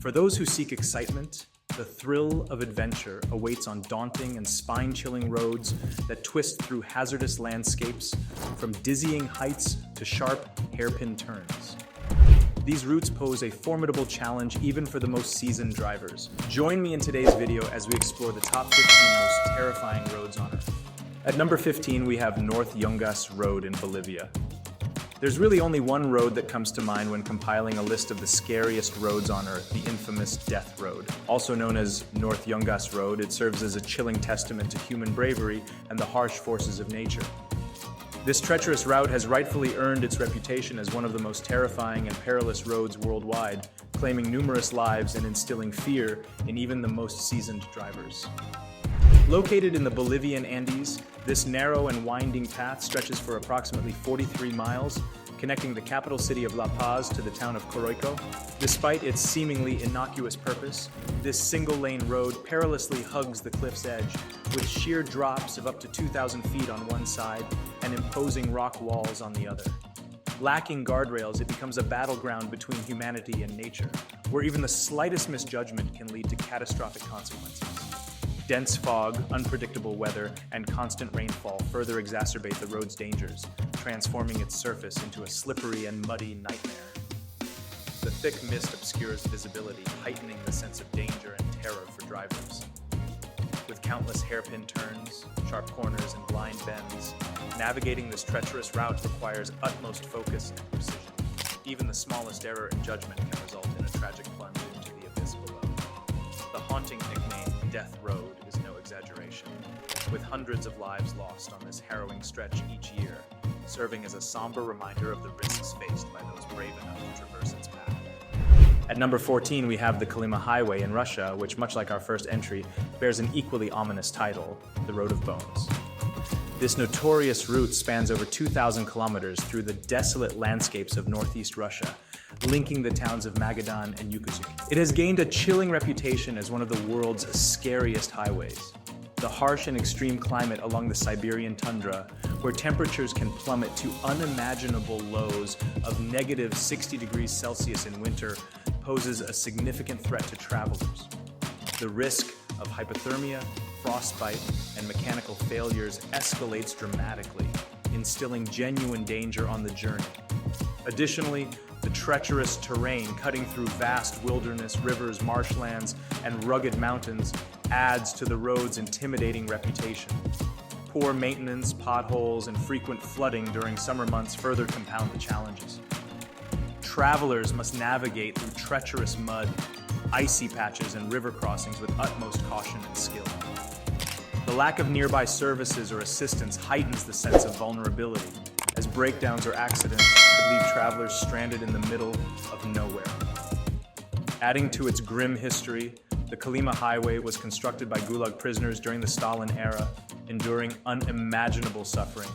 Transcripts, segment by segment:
For those who seek excitement, the thrill of adventure awaits on daunting and spine-chilling roads that twist through hazardous landscapes, from dizzying heights to sharp, hairpin turns. These routes pose a formidable challenge even for the most seasoned drivers. Join me in today's video as we explore the top 15 most terrifying roads on Earth. At number 15, we have North Yungas Road in Bolivia. There's really only one road that comes to mind when compiling a list of the scariest roads on Earth, the infamous Death Road. Also known as North Yungas Road, it serves as a chilling testament to human bravery and the harsh forces of nature. This treacherous route has rightfully earned its reputation as one of the most terrifying and perilous roads worldwide, claiming numerous lives and instilling fear in even the most seasoned drivers. Located in the Bolivian Andes, this narrow and winding path stretches for approximately 43 miles, connecting the capital city of La Paz to the town of Coroico. Despite its seemingly innocuous purpose, this single-lane road perilously hugs the cliff's edge, with sheer drops of up to 2,000 feet on one side and imposing rock walls on the other. Lacking guardrails, it becomes a battleground between humanity and nature, where even the slightest misjudgment can lead to catastrophic consequences. Dense fog, unpredictable weather, and constant rainfall further exacerbate the road's dangers, transforming its surface into a slippery and muddy nightmare. The thick mist obscures visibility, heightening the sense of danger and terror for drivers. With countless hairpin turns, sharp corners, and blind bends, navigating this treacherous route requires utmost focus and precision. Even the smallest error in judgment can result in a tragic plunge into the abyss below. The haunting nickname Death Road is no exaggeration, with hundreds of lives lost on this harrowing stretch each year, serving as a somber reminder of the risks faced by those brave enough to traverse its path. At number 14, we have the Kolyma Highway in Russia, which, much like our first entry, bears an equally ominous title, the Road of Bones. This notorious route spans over 2,000 kilometers through the desolate landscapes of northeast Russia, linking the towns of Magadan and Yukuzyk. It has gained a chilling reputation as one of the world's scariest highways. The harsh and extreme climate along the Siberian tundra, where temperatures can plummet to unimaginable lows of negative 60 degrees Celsius in winter, poses a significant threat to travelers. The risk of hypothermia, frostbite, and mechanical failures escalates dramatically, instilling genuine danger on the journey. Additionally, the treacherous terrain cutting through vast wilderness, rivers, marshlands, and rugged mountains adds to the road's intimidating reputation. Poor maintenance, potholes, and frequent flooding during summer months further compound the challenges. Travelers must navigate through treacherous mud, icy patches, and river crossings with utmost caution and skill. The lack of nearby services or assistance heightens the sense of vulnerability, as breakdowns or accidents could leave travelers stranded in the middle of nowhere. Adding to its grim history, the Kolyma Highway was constructed by Gulag prisoners during the Stalin era, enduring unimaginable suffering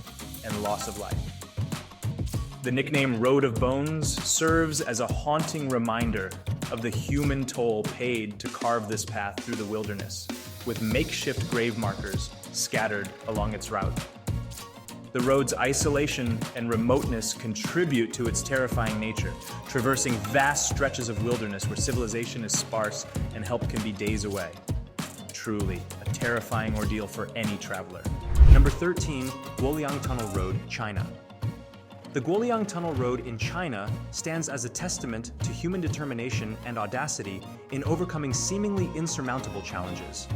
and loss of life. The nickname Road of Bones serves as a haunting reminder of the human toll paid to carve this path through the wilderness, with makeshift grave markers scattered along its route. The road's isolation and remoteness contribute to its terrifying nature, traversing vast stretches of wilderness where civilization is sparse and help can be days away. Truly, a terrifying ordeal for any traveler. Number 13, Guoliang Tunnel Road, China. The Guoliang Tunnel Road in China stands as a testament to human determination and audacity in overcoming seemingly insurmountable challenges.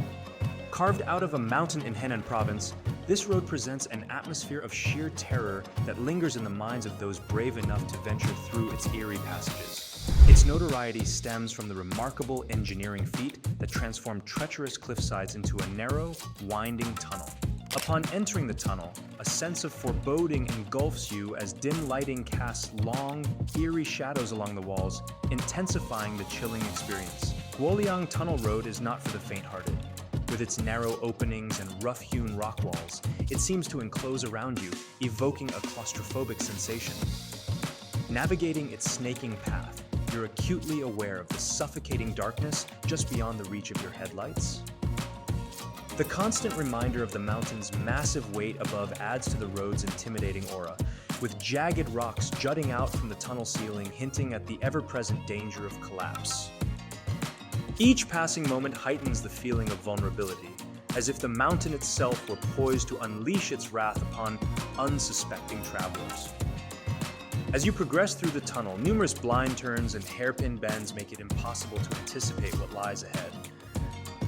Carved out of a mountain in Henan province, this road presents an atmosphere of sheer terror that lingers in the minds of those brave enough to venture through its eerie passages. Its notoriety stems from the remarkable engineering feat that transformed treacherous cliffsides into a narrow, winding tunnel. Upon entering the tunnel, a sense of foreboding engulfs you as dim lighting casts long, eerie shadows along the walls, intensifying the chilling experience. Guoliang Tunnel Road is not for the faint-hearted. With its narrow openings and rough-hewn rock walls, it seems to enclose around you, evoking a claustrophobic sensation. Navigating its snaking path, you're acutely aware of the suffocating darkness just beyond the reach of your headlights. The constant reminder of the mountain's massive weight above adds to the road's intimidating aura, with jagged rocks jutting out from the tunnel ceiling hinting at the ever-present danger of collapse. Each passing moment heightens the feeling of vulnerability, as if the mountain itself were poised to unleash its wrath upon unsuspecting travelers. As you progress through the tunnel, numerous blind turns and hairpin bends make it impossible to anticipate what lies ahead.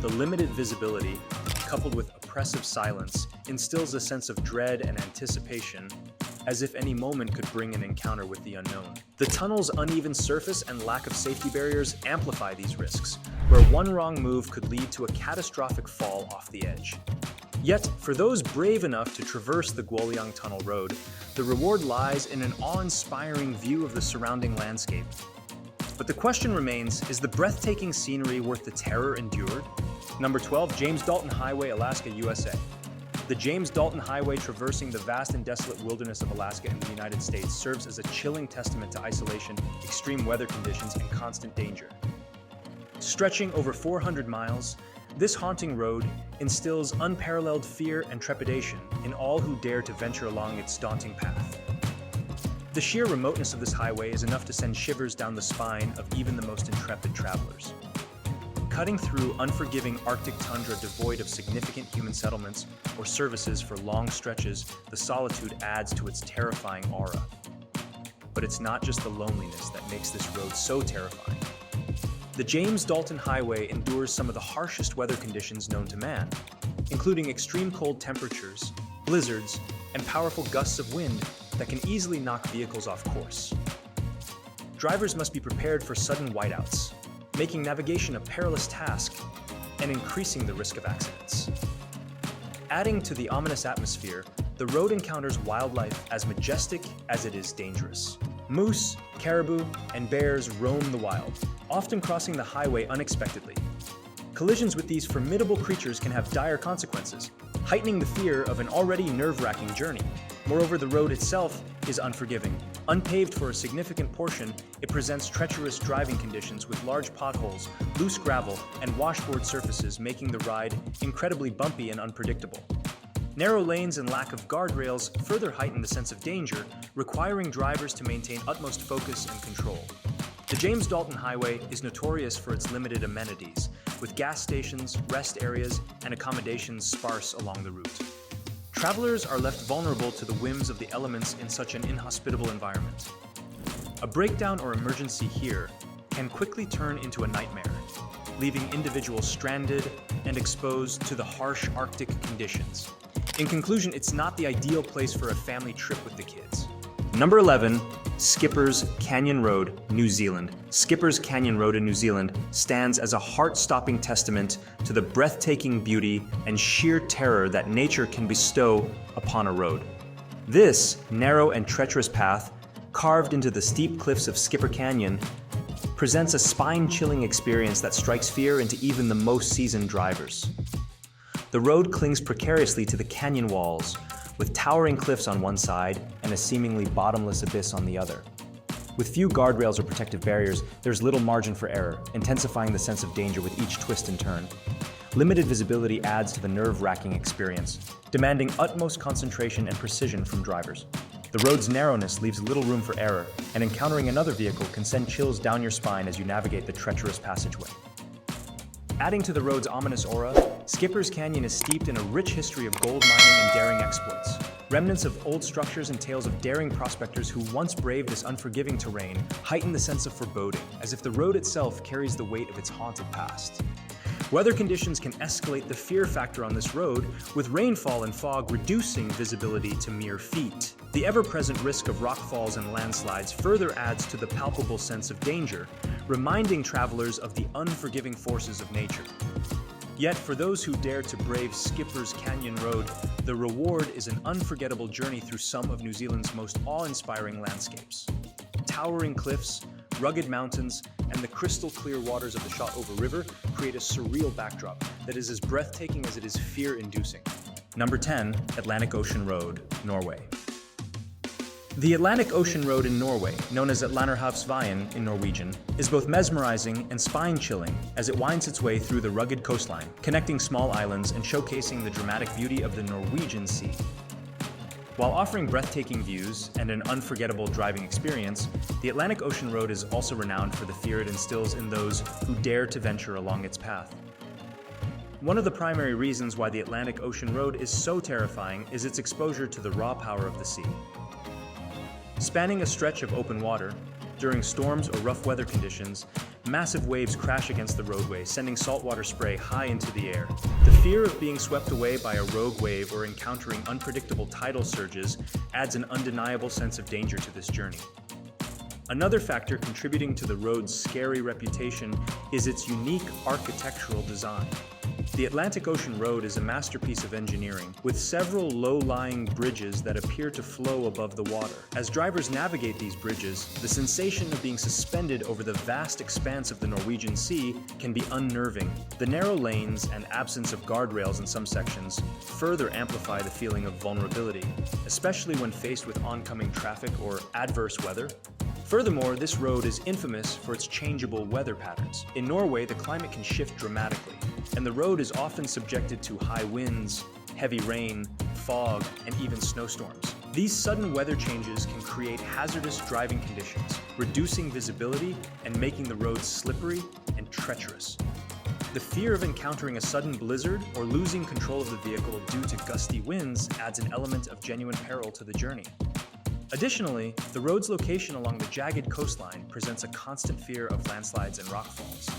The limited visibility, coupled with oppressive silence, instills a sense of dread and anticipation, as if any moment could bring an encounter with the unknown. The tunnel's uneven surface and lack of safety barriers amplify these risks, where one wrong move could lead to a catastrophic fall off the edge. Yet, for those brave enough to traverse the Guoliang Tunnel Road, the reward lies in an awe-inspiring view of the surrounding landscape. But the question remains, is the breathtaking scenery worth the terror endured? Number 12, James Dalton Highway, Alaska, USA. The James Dalton Highway, traversing the vast and desolate wilderness of Alaska in the United States, serves as a chilling testament to isolation, extreme weather conditions, and constant danger. Stretching over 400 miles, this haunting road instills unparalleled fear and trepidation in all who dare to venture along its daunting path. The sheer remoteness of this highway is enough to send shivers down the spine of even the most intrepid travelers. Cutting through unforgiving Arctic tundra devoid of significant human settlements or services for long stretches, the solitude adds to its terrifying aura. But it's not just the loneliness that makes this road so terrifying. The James Dalton Highway endures some of the harshest weather conditions known to man, including extreme cold temperatures, blizzards, and powerful gusts of wind that can easily knock vehicles off course. Drivers must be prepared for sudden whiteouts, making navigation a perilous task and increasing the risk of accidents. Adding to the ominous atmosphere, the road encounters wildlife as majestic as it is dangerous. Moose, caribou, and bears roam the wild, often crossing the highway unexpectedly. Collisions with these formidable creatures can have dire consequences, heightening the fear of an already nerve-wracking journey. Moreover, the road itself is unforgiving. Unpaved for a significant portion, it presents treacherous driving conditions with large potholes, loose gravel, and washboard surfaces, making the ride incredibly bumpy and unpredictable. Narrow lanes and lack of guardrails further heighten the sense of danger, requiring drivers to maintain utmost focus and control. The James Dalton Highway is notorious for its limited amenities, with gas stations, rest areas, and accommodations sparse along the route. Travelers are left vulnerable to the whims of the elements in such an inhospitable environment. A breakdown or emergency here can quickly turn into a nightmare, leaving individuals stranded and exposed to the harsh Arctic conditions. In conclusion, it's not the ideal place for a family trip with the kids. Number 11, Skipper's Canyon Road, New Zealand. Skipper's Canyon Road in New Zealand stands as a heart-stopping testament to the breathtaking beauty and sheer terror that nature can bestow upon a road. This narrow and treacherous path, carved into the steep cliffs of Skipper Canyon, presents a spine-chilling experience that strikes fear into even the most seasoned drivers. The road clings precariously to the canyon walls, with towering cliffs on one side and a seemingly bottomless abyss on the other. With few guardrails or protective barriers, there's little margin for error, intensifying the sense of danger with each twist and turn. Limited visibility adds to the nerve-wracking experience, demanding utmost concentration and precision from drivers. The road's narrowness leaves little room for error, and encountering another vehicle can send chills down your spine as you navigate the treacherous passageway. Adding to the road's ominous aura, Skipper's Canyon is steeped in a rich history of gold mining and daring exploits. Remnants of old structures and tales of daring prospectors who once braved this unforgiving terrain heighten the sense of foreboding, as if the road itself carries the weight of its haunted past. Weather conditions can escalate the fear factor on this road, with rainfall and fog reducing visibility to mere feet. The ever-present risk of rockfalls and landslides further adds to the palpable sense of danger, reminding travelers of the unforgiving forces of nature. Yet, for those who dare to brave Skipper's Canyon Road, the reward is an unforgettable journey through some of New Zealand's most awe-inspiring landscapes. Towering cliffs, rugged mountains, and the crystal-clear waters of the Shotover River create a surreal backdrop that is as breathtaking as it is fear-inducing. Number 10, Atlantic Ocean Road, Norway. The Atlantic Ocean Road in Norway, known as Atlanterhavsveien in Norwegian, is both mesmerizing and spine-chilling as it winds its way through the rugged coastline, connecting small islands and showcasing the dramatic beauty of the Norwegian Sea. While offering breathtaking views and an unforgettable driving experience, the Atlantic Ocean Road is also renowned for the fear it instills in those who dare to venture along its path. One of the primary reasons why the Atlantic Ocean Road is so terrifying is its exposure to the raw power of the sea. Spanning a stretch of open water, during storms or rough weather conditions, massive waves crash against the roadway, sending saltwater spray high into the air. The fear of being swept away by a rogue wave or encountering unpredictable tidal surges adds an undeniable sense of danger to this journey. Another factor contributing to the road's scary reputation is its unique architectural design. The Atlantic Ocean Road is a masterpiece of engineering, with several low-lying bridges that appear to flow above the water. As drivers navigate these bridges, the sensation of being suspended over the vast expanse of the Norwegian Sea can be unnerving. The narrow lanes and absence of guardrails in some sections further amplify the feeling of vulnerability, especially when faced with oncoming traffic or adverse weather. Furthermore, this road is infamous for its changeable weather patterns. In Norway, the climate can shift dramatically, and the road is often subjected to high winds, heavy rain, fog, and even snowstorms. These sudden weather changes can create hazardous driving conditions, reducing visibility and making the roads slippery and treacherous. The fear of encountering a sudden blizzard or losing control of the vehicle due to gusty winds adds an element of genuine peril to the journey. Additionally, the road's location along the jagged coastline presents a constant fear of landslides and rockfalls.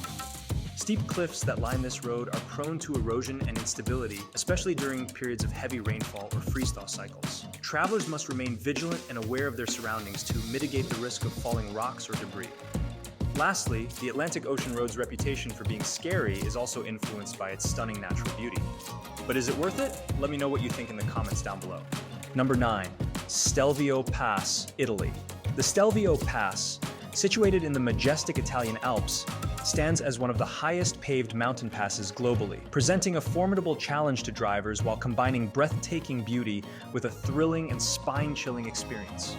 Steep cliffs that line this road are prone to erosion and instability, especially during periods of heavy rainfall or freeze-thaw cycles. Travelers must remain vigilant and aware of their surroundings to mitigate the risk of falling rocks or debris. Lastly, the Atlantic Ocean Road's reputation for being scary is also influenced by its stunning natural beauty. But is it worth it? Let me know what you think in the comments down below. Number 9. Stelvio Pass, Italy. The Stelvio Pass, situated in the majestic Italian Alps, stands as one of the highest paved mountain passes globally, presenting a formidable challenge to drivers while combining breathtaking beauty with a thrilling and spine-chilling experience.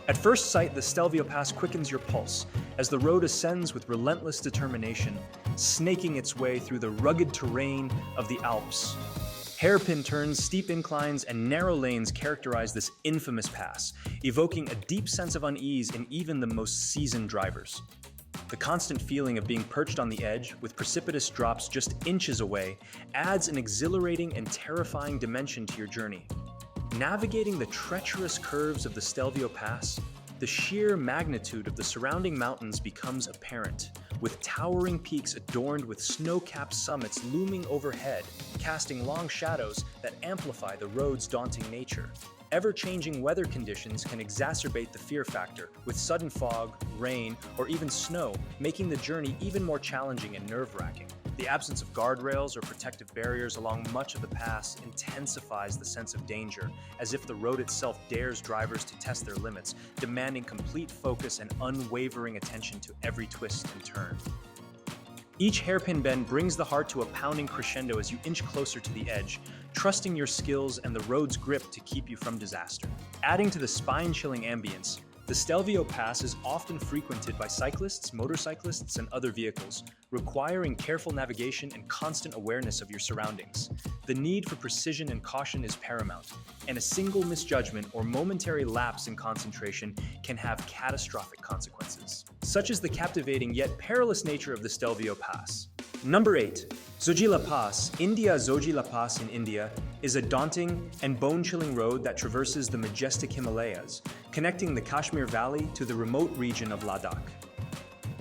At first sight, the Stelvio Pass quickens your pulse as the road ascends with relentless determination, snaking its way through the rugged terrain of the Alps. Hairpin turns, steep inclines, and narrow lanes characterize this infamous pass, evoking a deep sense of unease in even the most seasoned drivers. The constant feeling of being perched on the edge, with precipitous drops just inches away, adds an exhilarating and terrifying dimension to your journey. Navigating the treacherous curves of the Stelvio Pass, the sheer magnitude of the surrounding mountains becomes apparent, with towering peaks adorned with snow-capped summits looming overhead, casting long shadows that amplify the road's daunting nature. Ever-changing weather conditions can exacerbate the fear factor, with sudden fog, rain, or even snow, making the journey even more challenging and nerve-wracking. The absence of guardrails or protective barriers along much of the pass intensifies the sense of danger, as if the road itself dares drivers to test their limits, demanding complete focus and unwavering attention to every twist and turn. Each hairpin bend brings the heart to a pounding crescendo as you inch closer to the edge, trusting your skills and the road's grip to keep you from disaster. Adding to the spine-chilling ambience, the Stelvio Pass is often frequented by cyclists, motorcyclists, and other vehicles, requiring careful navigation and constant awareness of your surroundings. The need for precision and caution is paramount, and a single misjudgment or momentary lapse in concentration can have catastrophic consequences, such as the captivating yet perilous nature of the Stelvio Pass. Number 8. Zojila Pass, Zojila Pass in India, is a daunting and bone-chilling road that traverses the majestic Himalayas, connecting the Kashmir Valley to the remote region of Ladakh.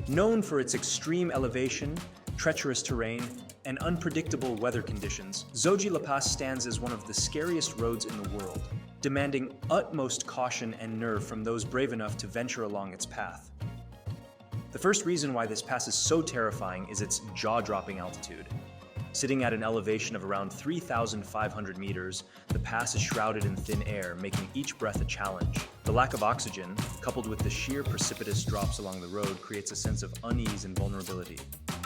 Known for its extreme elevation, treacherous terrain, and unpredictable weather conditions, Zojila Pass stands as one of the scariest roads in the world, demanding utmost caution and nerve from those brave enough to venture along its path. The first reason why this pass is so terrifying is its jaw-dropping altitude. Sitting at an elevation of around 3,500 meters, the pass is shrouded in thin air, making each breath a challenge. The lack of oxygen, coupled with the sheer precipitous drops along the road, creates a sense of unease and vulnerability.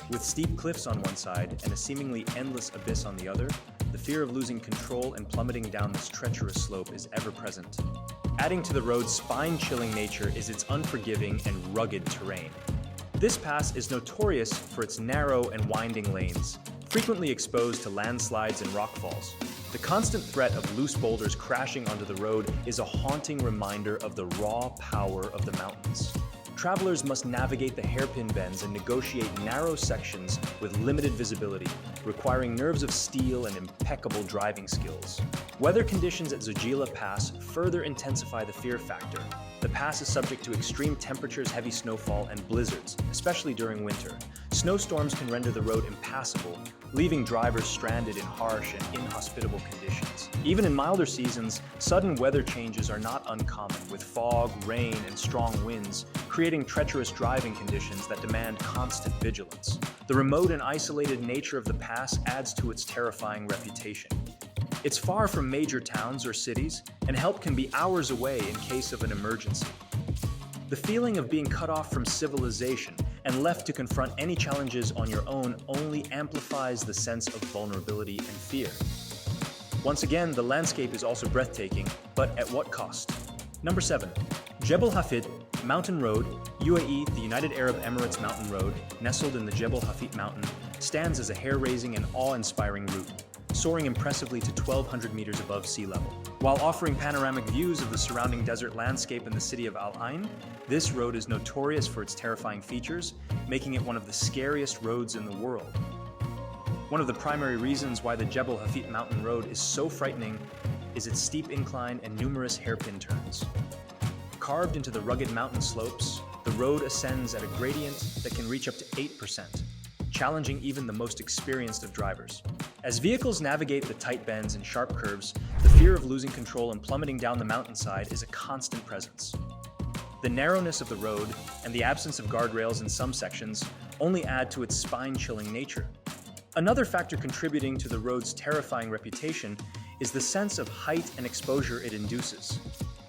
With steep cliffs on one side and a seemingly endless abyss on the other, the fear of losing control and plummeting down this treacherous slope is ever present. Adding to the road's spine-chilling nature is its unforgiving and rugged terrain. This pass is notorious for its narrow and winding lanes, frequently exposed to landslides and rockfalls. The constant threat of loose boulders crashing onto the road is a haunting reminder of the raw power of the mountains. Travelers must navigate the hairpin bends and negotiate narrow sections with limited visibility, requiring nerves of steel and impeccable driving skills. Weather conditions at Zojila Pass further intensify the fear factor. The pass is subject to extreme temperatures, heavy snowfall, and blizzards, especially during winter. Snowstorms can render the road impassable, leaving drivers stranded in harsh and inhospitable conditions. Even in milder seasons, sudden weather changes are not uncommon, with fog, rain, and strong winds, creating treacherous driving conditions that demand constant vigilance. The remote and isolated nature of the pass adds to its terrifying reputation. It's far from major towns or cities, and help can be hours away in case of an emergency. The feeling of being cut off from civilization and left to confront any challenges on your own only amplifies the sense of vulnerability and fear. Once again, the landscape is also breathtaking, but at what cost? Number 7. Jebel Hafid Mountain Road, UAE, the United Arab Emirates Mountain Road, nestled in the Jebel Hafid mountain, stands as a hair-raising and awe-inspiring route, soaring impressively to 1,200 meters above sea level. While offering panoramic views of the surrounding desert landscape in the city of Al Ain, this road is notorious for its terrifying features, making it one of the scariest roads in the world. One of the primary reasons why the Jebel Hafid Mountain Road is so frightening is its steep incline and numerous hairpin turns. Carved into the rugged mountain slopes, the road ascends at a gradient that can reach up to 8%, challenging even the most experienced of drivers. As vehicles navigate the tight bends and sharp curves, the fear of losing control and plummeting down the mountainside is a constant presence. The narrowness of the road and the absence of guardrails in some sections only add to its spine-chilling nature. Another factor contributing to the road's terrifying reputation is the sense of height and exposure it induces.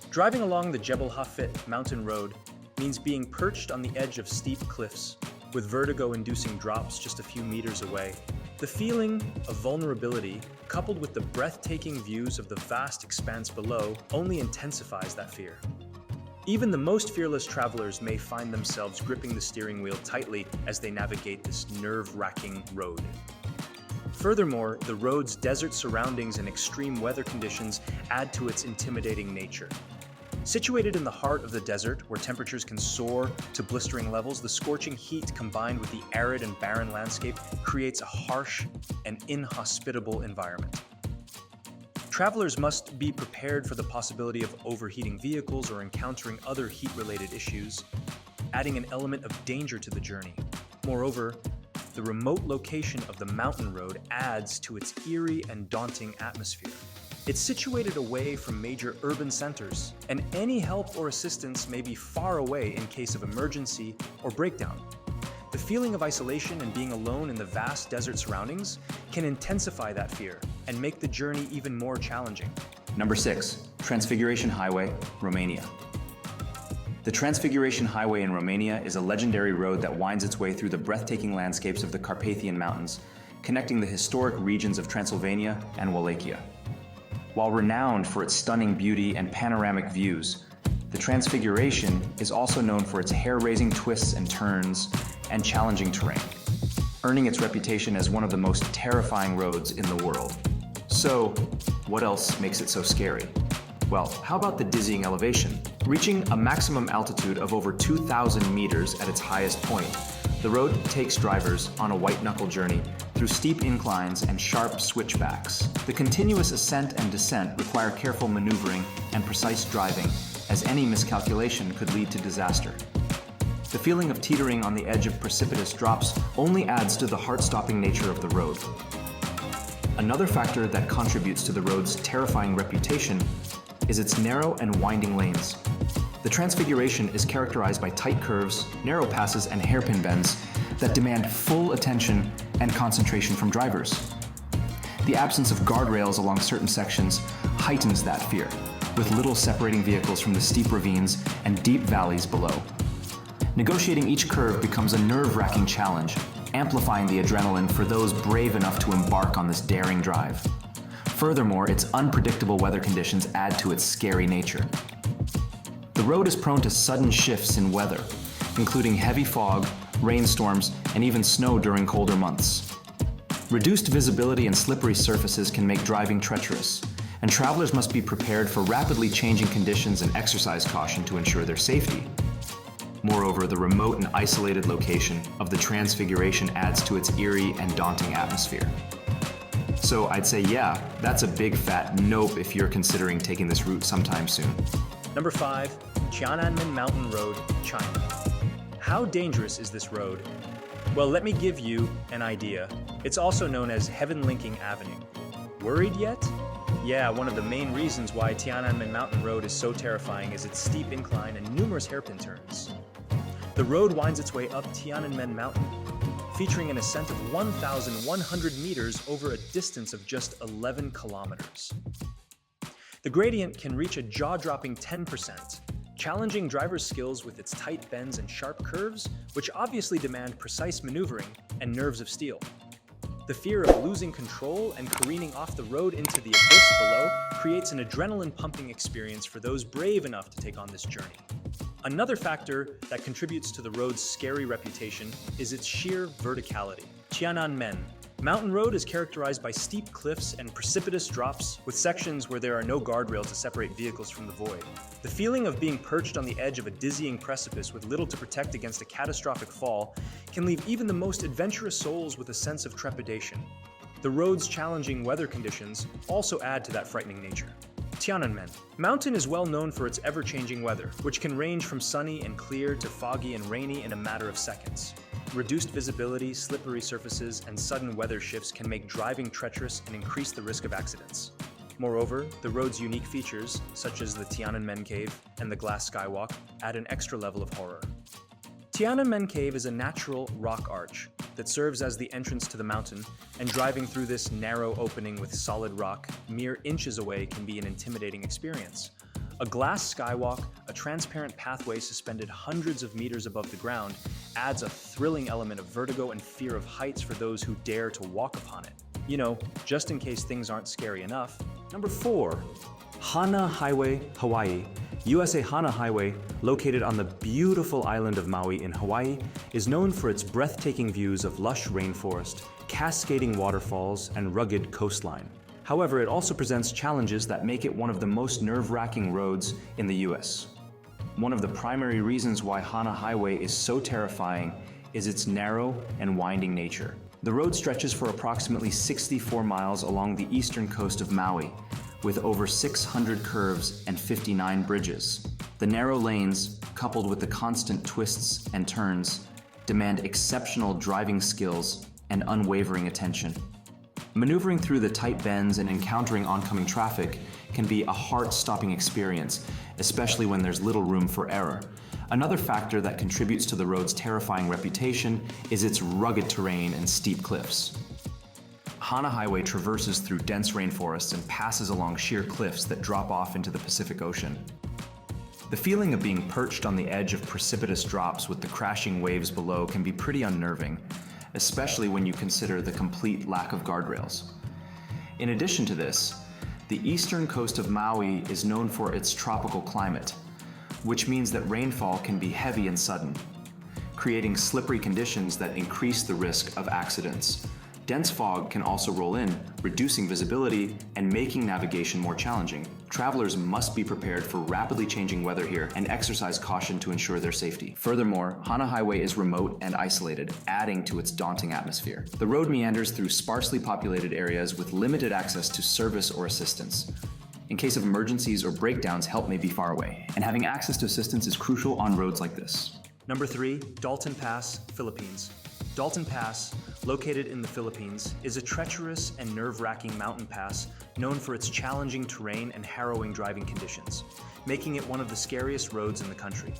Driving along the Jebel Hafid mountain road means being perched on the edge of steep cliffs, with vertigo-inducing drops just a few meters away. The feeling of vulnerability, coupled with the breathtaking views of the vast expanse below, only intensifies that fear. Even the most fearless travelers may find themselves gripping the steering wheel tightly as they navigate this nerve-wracking road. Furthermore, the road's desert surroundings and extreme weather conditions add to its intimidating nature. Situated in the heart of the desert, where temperatures can soar to blistering levels, the scorching heat combined with the arid and barren landscape creates a harsh and inhospitable environment. Travelers must be prepared for the possibility of overheating vehicles or encountering other heat-related issues, adding an element of danger to the journey. Moreover, the remote location of the mountain road adds to its eerie and daunting atmosphere. It's situated away from major urban centers, and any help or assistance may be far away in case of emergency or breakdown. The feeling of isolation and being alone in the vast desert surroundings can intensify that fear and make the journey even more challenging. Number 6. Transfiguration Highway, Romania. The Transfiguration Highway in Romania is a legendary road that winds its way through the breathtaking landscapes of the Carpathian Mountains, connecting the historic regions of Transylvania and Wallachia. While renowned for its stunning beauty and panoramic views, the Transfiguration is also known for its hair-raising twists and turns and challenging terrain, earning its reputation as one of the most terrifying roads in the world. So, what else makes it so scary? Well, how about the dizzying elevation? Reaching a maximum altitude of over 2,000 meters at its highest point, the road takes drivers on a white-knuckle journey through steep inclines and sharp switchbacks. The continuous ascent and descent require careful maneuvering and precise driving, as any miscalculation could lead to disaster. The feeling of teetering on the edge of precipitous drops only adds to the heart-stopping nature of the road. Another factor that contributes to the road's terrifying reputation is its narrow and winding lanes. The Transfiguration is characterized by tight curves, narrow passes, and hairpin bends that demand full attention and concentration from drivers. The absence of guardrails along certain sections heightens that fear, with little separating vehicles from the steep ravines and deep valleys below. Negotiating each curve becomes a nerve-wracking challenge, amplifying the adrenaline for those brave enough to embark on this daring drive. Furthermore, its unpredictable weather conditions add to its scary nature. The road is prone to sudden shifts in weather, including heavy fog, rainstorms, and even snow during colder months. Reduced visibility and slippery surfaces can make driving treacherous, and travelers must be prepared for rapidly changing conditions and exercise caution to ensure their safety. Moreover, the remote and isolated location of the Transfiguration adds to its eerie and daunting atmosphere. So I'd say, yeah, that's a big fat nope if you're considering taking this route sometime soon. Number 5, Tiananmen Mountain Road, China. How dangerous is this road? Well, let me give you an idea. It's also known as Heaven Linking Avenue. Worried yet? Yeah, one of the main reasons why Tiananmen Mountain Road is so terrifying is its steep incline and numerous hairpin turns. The road winds its way up Tiananmen Mountain, featuring an ascent of 1,100 meters over a distance of just 11 kilometers. The gradient can reach a jaw-dropping 10%, challenging drivers' skills with its tight bends and sharp curves, which obviously demand precise maneuvering and nerves of steel. The fear of losing control and careening off the road into the abyss below creates an adrenaline-pumping experience for those brave enough to take on this journey. Another factor that contributes to the road's scary reputation is its sheer verticality. Tiananmen Mountain Road is characterized by steep cliffs and precipitous drops, with sections where there are no guardrails to separate vehicles from the void. The feeling of being perched on the edge of a dizzying precipice with little to protect against a catastrophic fall can leave even the most adventurous souls with a sense of trepidation. The road's challenging weather conditions also add to that frightening nature. Tiananmen Mountain is well known for its ever-changing weather, which can range from sunny and clear to foggy and rainy in a matter of seconds. Reduced visibility, slippery surfaces, and sudden weather shifts can make driving treacherous and increase the risk of accidents. Moreover, the road's unique features, such as the Tiananmen Cave and the glass skywalk, add an extra level of horror. Tiananmen Cave is a natural rock arch that serves as the entrance to the mountain, and driving through this narrow opening with solid rock mere inches away can be an intimidating experience. A glass skywalk, a transparent pathway suspended hundreds of meters above the ground, adds a thrilling element of vertigo and fear of heights for those who dare to walk upon it. You know, just in case things aren't scary enough. Number 4, Hana Highway, Hawaii. USA Hana Highway, located on the beautiful island of Maui in Hawaii, is known for its breathtaking views of lush rainforest, cascading waterfalls, and rugged coastline. However, it also presents challenges that make it one of the most nerve-wracking roads in the US. One of the primary reasons why Hana Highway is so terrifying is its narrow and winding nature. The road stretches for approximately 64 miles along the eastern coast of Maui, with over 600 curves and 59 bridges. The narrow lanes, coupled with the constant twists and turns, demand exceptional driving skills and unwavering attention. Maneuvering through the tight bends and encountering oncoming traffic can be a heart-stopping experience, especially when there's little room for error. Another factor that contributes to the road's terrifying reputation is its rugged terrain and steep cliffs. Hana Highway traverses through dense rainforests and passes along sheer cliffs that drop off into the Pacific Ocean. The feeling of being perched on the edge of precipitous drops with the crashing waves below can be pretty unnerving, especially when you consider the complete lack of guardrails. In addition to this, the eastern coast of Maui is known for its tropical climate, which means that rainfall can be heavy and sudden, creating slippery conditions that increase the risk of accidents. Dense fog can also roll in, reducing visibility and making navigation more challenging. Travelers must be prepared for rapidly changing weather here and exercise caution to ensure their safety. Furthermore, Hana Highway is remote and isolated, adding to its daunting atmosphere. The road meanders through sparsely populated areas with limited access to service or assistance. In case of emergencies or breakdowns, help may be far away, and having access to assistance is crucial on roads like this. Number 3, Dalton Pass, Philippines. Dalton Pass, located in the Philippines, is a treacherous and nerve-wracking mountain pass known for its challenging terrain and harrowing driving conditions, making it one of the scariest roads in the country.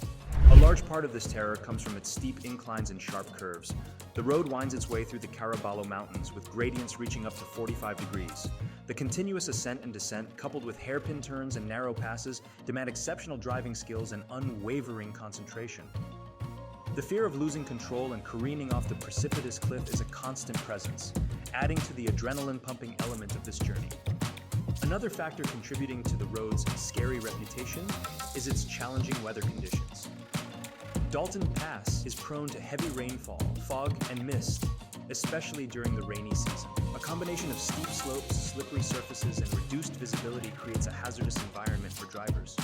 A large part of this terror comes from its steep inclines and sharp curves. The road winds its way through the Caraballo Mountains with gradients reaching up to 45 degrees. The continuous ascent and descent, coupled with hairpin turns and narrow passes, demand exceptional driving skills and unwavering concentration. The fear of losing control and careening off the precipitous cliff is a constant presence, adding to the adrenaline-pumping element of this journey. Another factor contributing to the road's scary reputation is its challenging weather conditions. Dalton Pass is prone to heavy rainfall, fog, and mist, especially during the rainy season. A combination of steep slopes, slippery surfaces, and reduced visibility creates a hazardous environment for drivers.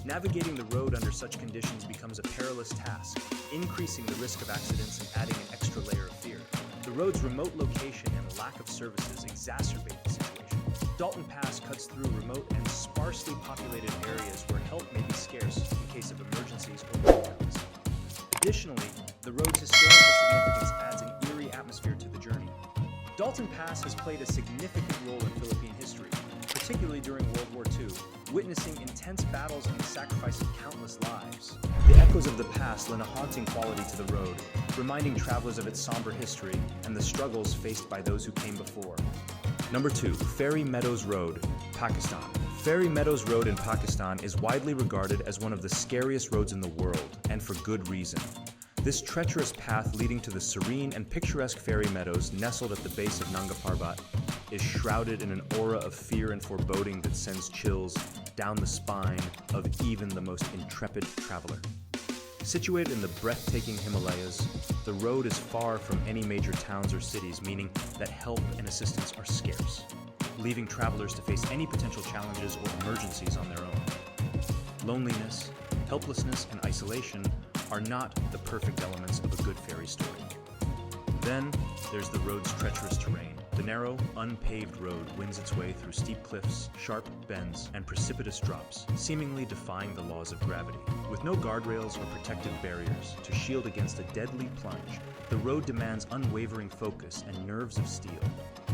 Navigating the road under such conditions becomes a perilous task, increasing the risk of accidents and adding an extra layer of fear. The road's remote location and lack of services exacerbate the situation. Dalton Pass cuts through remote and sparsely populated areas where help may be scarce in case of emergencies or breakdowns. Additionally, the road's historical significance adds an eerie atmosphere to the journey. Dalton Pass has played a significant role in Philippine history, particularly during World War II, witnessing intense battles and the sacrifice of countless lives. The echoes of the past lend a haunting quality to the road, reminding travelers of its somber history and the struggles faced by those who came before. Number 2, Fairy Meadows Road, Pakistan. Fairy Meadows Road in Pakistan is widely regarded as one of the scariest roads in the world, and for good reason. This treacherous path leading to the serene and picturesque Fairy Meadows nestled at the base of Nanga Parbat is shrouded in an aura of fear and foreboding that sends chills down the spine of even the most intrepid traveler. Situated in the breathtaking Himalayas, the road is far from any major towns or cities, meaning that help and assistance are scarce, leaving travelers to face any potential challenges or emergencies on their own. Loneliness, helplessness, and isolation are not the perfect elements of a good fairy story. Then, there's the road's treacherous terrain. The narrow, unpaved road winds its way through steep cliffs, sharp bends, and precipitous drops, seemingly defying the laws of gravity. With no guardrails or protective barriers to shield against a deadly plunge, the road demands unwavering focus and nerves of steel.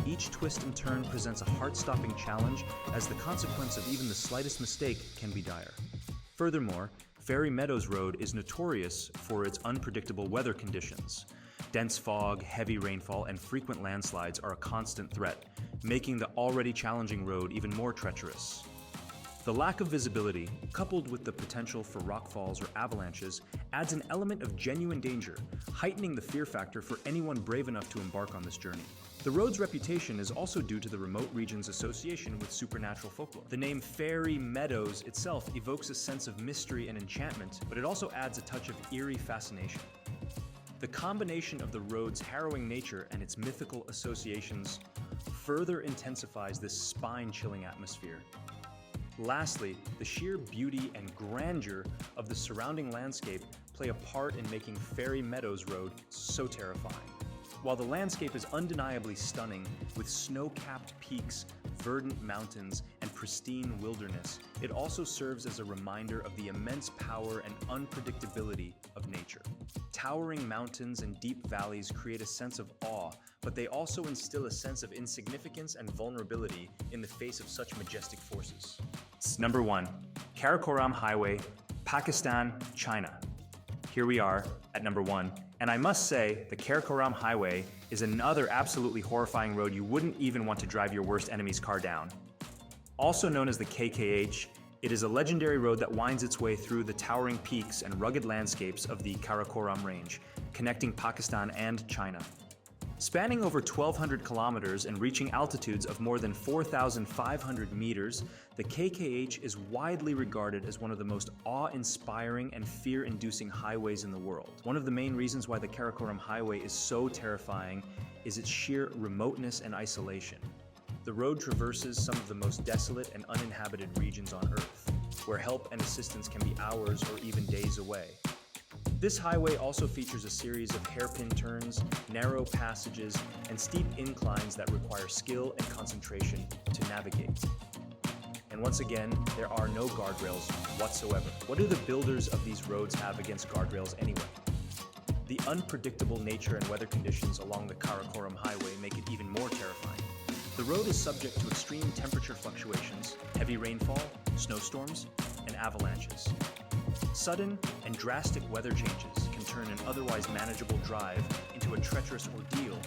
Each twist and turn presents a heart-stopping challenge, as the consequence of even the slightest mistake can be dire. Furthermore, Fairy Meadows Road is notorious for its unpredictable weather conditions. Dense fog, heavy rainfall, and frequent landslides are a constant threat, making the already challenging road even more treacherous. The lack of visibility, coupled with the potential for rockfalls or avalanches, adds an element of genuine danger, heightening the fear factor for anyone brave enough to embark on this journey. The road's reputation is also due to the remote region's association with supernatural folklore. The name Fairy Meadows itself evokes a sense of mystery and enchantment, but it also adds a touch of eerie fascination. The combination of the road's harrowing nature and its mythical associations further intensifies this spine-chilling atmosphere. Lastly, the sheer beauty and grandeur of the surrounding landscape play a part in making Fairy Meadows Road so terrifying. While the landscape is undeniably stunning, with snow-capped peaks, verdant mountains, and pristine wilderness, it also serves as a reminder of the immense power and unpredictability of nature. Towering mountains and deep valleys create a sense of awe, but they also instill a sense of insignificance and vulnerability in the face of such majestic forces. Number 1, Karakoram Highway, Pakistan, China. Here we are at number 1, and I must say, the Karakoram Highway is another absolutely horrifying road you wouldn't even want to drive your worst enemy's car down. Also known as the KKH, it is a legendary road that winds its way through the towering peaks and rugged landscapes of the Karakoram Range, connecting Pakistan and China. Spanning over 1,200 kilometers and reaching altitudes of more than 4,500 meters, the KKH is widely regarded as one of the most awe-inspiring and fear-inducing highways in the world. One of the main reasons why the Karakoram Highway is so terrifying is its sheer remoteness and isolation. The road traverses some of the most desolate and uninhabited regions on Earth, where help and assistance can be hours or even days away. This highway also features a series of hairpin turns, narrow passages, and steep inclines that require skill and concentration to navigate. And once again, there are no guardrails whatsoever. What do the builders of these roads have against guardrails anyway? The unpredictable nature and weather conditions along the Karakoram Highway make it even more terrifying. The road is subject to extreme temperature fluctuations, heavy rainfall, snowstorms, and avalanches. Sudden and drastic weather changes can turn an otherwise manageable drive into a treacherous ordeal,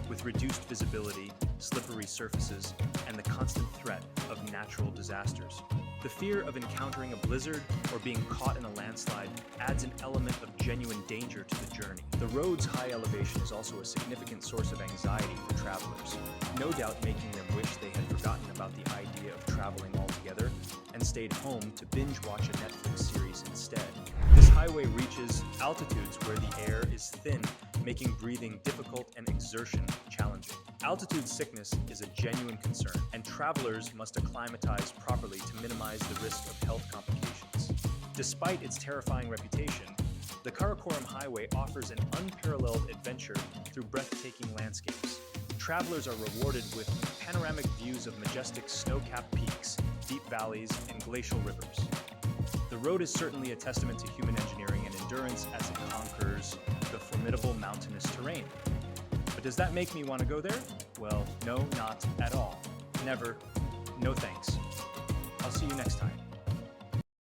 with reduced visibility, slippery surfaces, and the constant threat of natural disasters. The fear of encountering a blizzard or being caught in a landslide adds an element of genuine danger to the journey. The road's high elevation is also a significant source of anxiety for travelers, no doubt making them wish they had forgotten about the idea of traveling altogether and stayed home to binge watch a Netflix series instead. This highway reaches altitudes where the air is thin, making breathing difficult and exertion challenging. Altitude sickness is a genuine concern, and travelers must acclimatize properly to minimize the risk of health complications. Despite its terrifying reputation, the Karakoram Highway offers an unparalleled adventure through breathtaking landscapes. Travelers are rewarded with panoramic views of majestic snow-capped peaks, deep valleys, and glacial rivers. The road is certainly a testament to human engineering and endurance as it conquers the formidable mountainous terrain. But does that make me want to go there? Well, no, not at all. Never. No thanks. I'll see you next time.